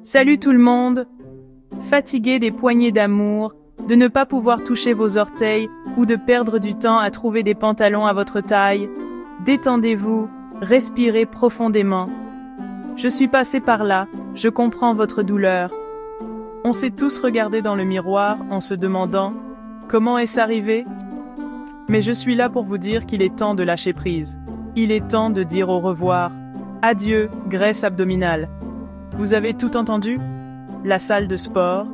Salut tout le monde! Fatigué des poignées d'amour, de ne pas pouvoir toucher vos orteils ou de perdre du temps à trouver des pantalons à votre taille, détendez-vous, respirez profondément. Je suis passé par là, je comprends votre douleur. On s'est tous regardé dans le miroir en se demandant « Comment est-ce arrivé ?» Mais je suis là pour vous dire qu'il est temps de lâcher prise. Il est temps de dire au revoir. Adieu, graisse abdominale. Vous avez tout entendu? La salle de sport,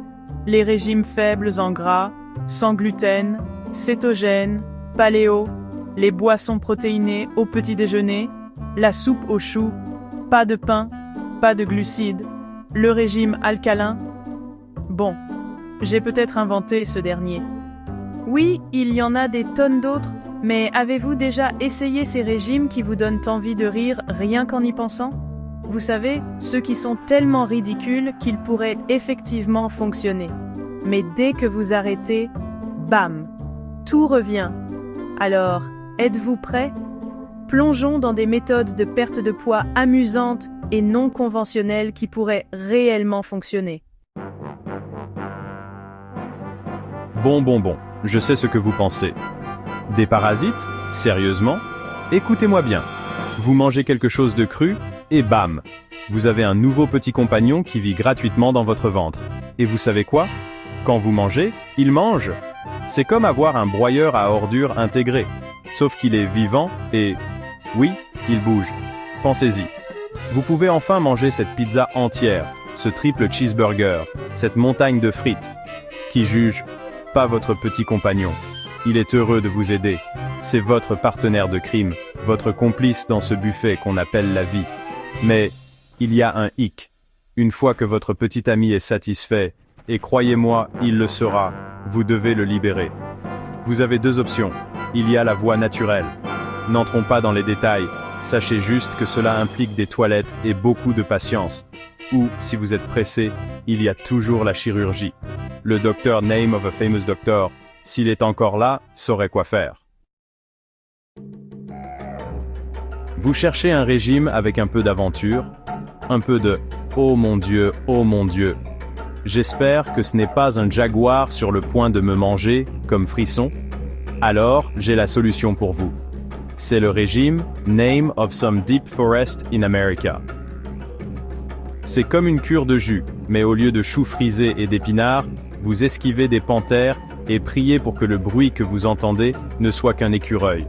les régimes faibles en gras, sans gluten, cétogène, paléo, les boissons protéinées au petit déjeuner, la soupe aux choux, pas de pain, pas de glucides, le régime alcalin. Bon, j'ai peut-être inventé ce dernier. Oui, il y en a des tonnes d'autres, mais avez-vous déjà essayé ces régimes qui vous donnent envie de rire rien qu'en y pensant? Vous savez, ceux qui sont tellement ridicules qu'ils pourraient effectivement fonctionner. Mais dès que vous arrêtez, bam, tout revient. Alors, êtes-vous prêts? Plongeons dans des méthodes de perte de poids amusantes et non conventionnelles qui pourraient réellement fonctionner. Bon, je sais ce que vous pensez. Des parasites? Sérieusement? Écoutez-moi bien. Vous mangez quelque chose de cru, et bam! Vous avez un nouveau petit compagnon qui vit gratuitement dans votre ventre. Et vous savez quoi? Quand vous mangez, il mange. C'est comme avoir un broyeur à ordures intégré. Sauf qu'il est vivant et... oui, il bouge. Pensez-y. Vous pouvez enfin manger cette pizza entière, ce triple cheeseburger, cette montagne de frites. Qui juge? Pas votre petit compagnon. Il est heureux de vous aider. C'est votre partenaire de crime, votre complice dans ce buffet qu'on appelle la vie. Mais, il y a un hic. Une fois que votre petit ami est satisfait, et croyez-moi, il le sera, vous devez le libérer. Vous avez deux options. Il y a la voie naturelle. N'entrons pas dans les détails, sachez juste que cela implique des toilettes et beaucoup de patience. Ou, si vous êtes pressé, il y a toujours la chirurgie. Le docteur Name of a Famous Doctor, s'il est encore là, saurait quoi faire. Vous cherchez un régime avec un peu d'aventure, un peu de « oh mon Dieu, j'espère que ce n'est pas un jaguar sur le point de me manger, comme frisson. Alors, j'ai la solution pour vous. C'est le régime Name of some Deep Forest in America. C'est comme une cure de jus, mais au lieu de choux frisés et d'épinards, vous esquivez des panthères et priez pour que le bruit que vous entendez ne soit qu'un écureuil.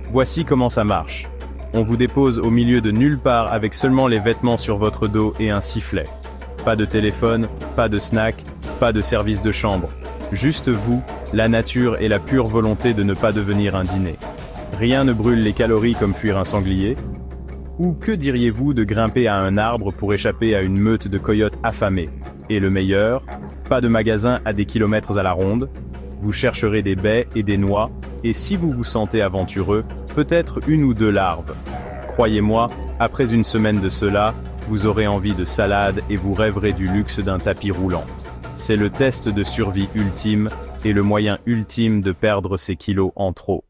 Voici comment ça marche. On vous dépose au milieu de nulle part avec seulement les vêtements sur votre dos et un sifflet. Pas de téléphone, pas de snack, pas de service de chambre. Juste vous, la nature et la pure volonté de ne pas devenir un dîner. Rien ne brûle les calories comme fuir un sanglier. Ou que diriez-vous de grimper à un arbre pour échapper à une meute de coyotes affamés? Et le meilleur, pas de magasin à des kilomètres à la ronde. Vous chercherez des baies et des noix, et si vous vous sentez aventureux, peut-être une ou deux larves. Croyez-moi, après une semaine de cela, vous aurez envie de salade et vous rêverez du luxe d'un tapis roulant. C'est le test de survie ultime, et le moyen ultime de perdre ses kilos en trop.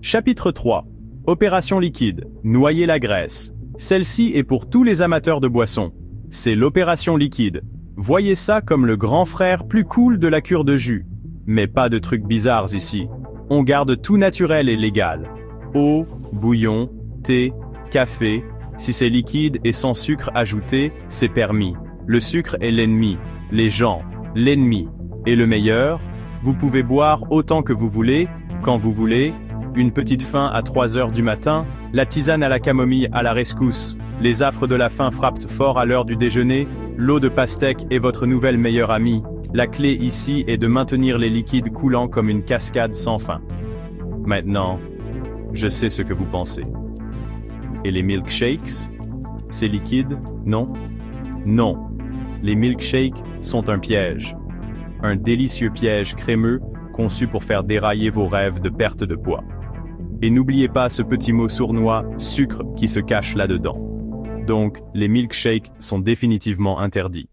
Chapitre 3. Opération liquide. Noyer la graisse. Celle-ci est pour tous les amateurs de boissons. C'est l'opération liquide. Voyez ça comme le grand frère plus cool de la cure de jus. Mais pas de trucs bizarres ici. On garde tout naturel et légal. Eau, bouillon, thé, café. Si c'est liquide et sans sucre ajouté, c'est permis. Le sucre est l'ennemi. Les gens, l'ennemi. Et le meilleur, vous pouvez boire autant que vous voulez, quand vous voulez. Une petite faim à 3 heures du matin, la tisane à la camomille à la rescousse. Les affres de la faim frappent fort à l'heure du déjeuner, l'eau de pastèque est votre nouvelle meilleure amie. La clé ici est de maintenir les liquides coulants comme une cascade sans fin. Maintenant, je sais ce que vous pensez. Et les milkshakes? C'est liquide, non? Non. Les milkshakes sont un piège. Un délicieux piège crémeux conçu pour faire dérailler vos rêves de perte de poids. Et n'oubliez pas ce petit mot sournois, sucre, qui se cache là-dedans. Donc, les milkshakes sont définitivement interdits.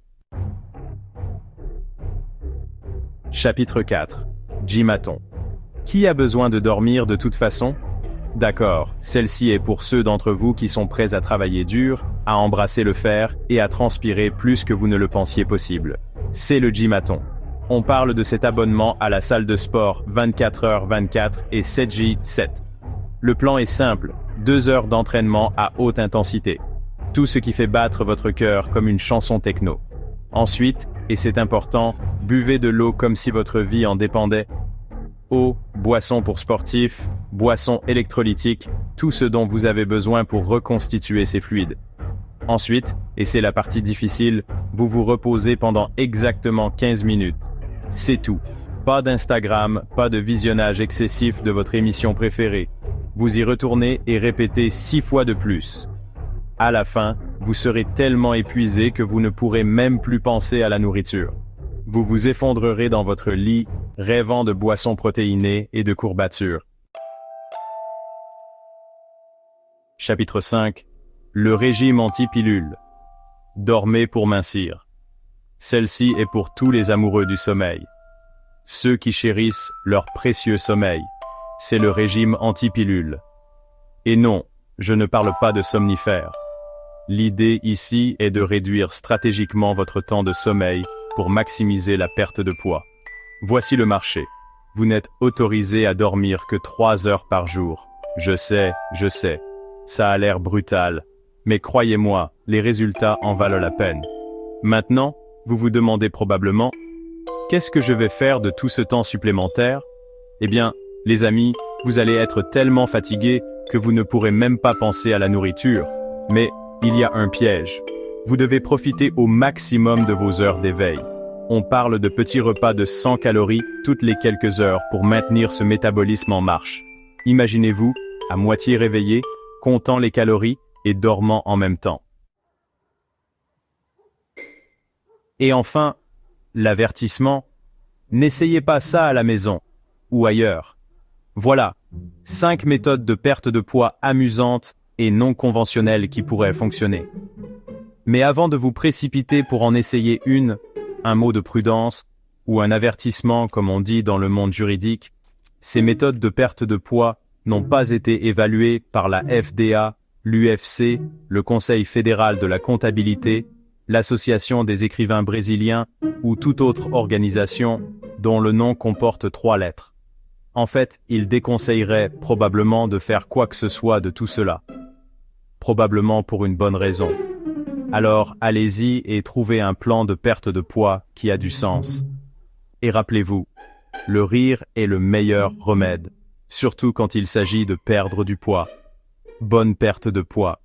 Chapitre 4. Gymaton. Qui a besoin de dormir de toute façon? D'accord, celle-ci est pour ceux d'entre vous qui sont prêts à travailler dur, à embrasser le fer et à transpirer plus que vous ne le pensiez possible. C'est le Gymaton. On parle de cet abonnement à la salle de sport 24h24 et 7J7. Le plan est simple, 2 heures d'entraînement à haute intensité. Tout ce qui fait battre votre cœur comme une chanson techno. Ensuite, et c'est important, buvez de l'eau comme si votre vie en dépendait. Eau, boisson pour sportifs, boisson électrolytique, tout ce dont vous avez besoin pour reconstituer ces fluides. Ensuite, et c'est la partie difficile, vous vous reposez pendant exactement 15 minutes. C'est tout. Pas d'Instagram, pas de visionnage excessif de votre émission préférée. Vous y retournez et répétez 6 fois de plus. À la fin, vous serez tellement épuisé que vous ne pourrez même plus penser à la nourriture. Vous vous effondrerez dans votre lit, rêvant de boissons protéinées et de courbatures. Chapitre 5. Le régime anti-pilule. Dormez pour mincir. Celle-ci est pour tous les amoureux du sommeil. Ceux qui chérissent leur précieux sommeil. C'est le régime anti-pilule. Et non, je ne parle pas de somnifères. L'idée ici est de réduire stratégiquement votre temps de sommeil pour maximiser la perte de poids. Voici le marché. Vous n'êtes autorisé à dormir que 3 heures par jour. Je sais, ça a l'air brutal. Mais croyez-moi, les résultats en valent la peine. Maintenant, vous vous demandez probablement, qu'est-ce que je vais faire de tout ce temps supplémentaire? Eh bien, les amis, vous allez être tellement fatigués que vous ne pourrez même pas penser à la nourriture. Mais il y a un piège. Vous devez profiter au maximum de vos heures d'éveil. On parle de petits repas de 100 calories toutes les quelques heures pour maintenir ce métabolisme en marche. Imaginez-vous, à moitié réveillé, comptant les calories et dormant en même temps. Et enfin, l'avertissement, n'essayez pas ça à la maison ou ailleurs. Voilà, 5 méthodes de perte de poids amusantes et non conventionnelles qui pourraient fonctionner. Mais avant de vous précipiter pour en essayer une, un mot de prudence ou un avertissement comme on dit dans le monde juridique, ces méthodes de perte de poids n'ont pas été évaluées par la FDA, l'UFC, le Conseil fédéral de la comptabilité, l'Association des écrivains brésiliens ou toute autre organisation dont le nom comporte 3 lettres. En fait, ils déconseilleraient probablement de faire quoi que ce soit de tout cela. Probablement pour une bonne raison. Alors allez-y et trouvez un plan de perte de poids qui a du sens. Et rappelez-vous, le rire est le meilleur remède, surtout quand il s'agit de perdre du poids. Bonne perte de poids.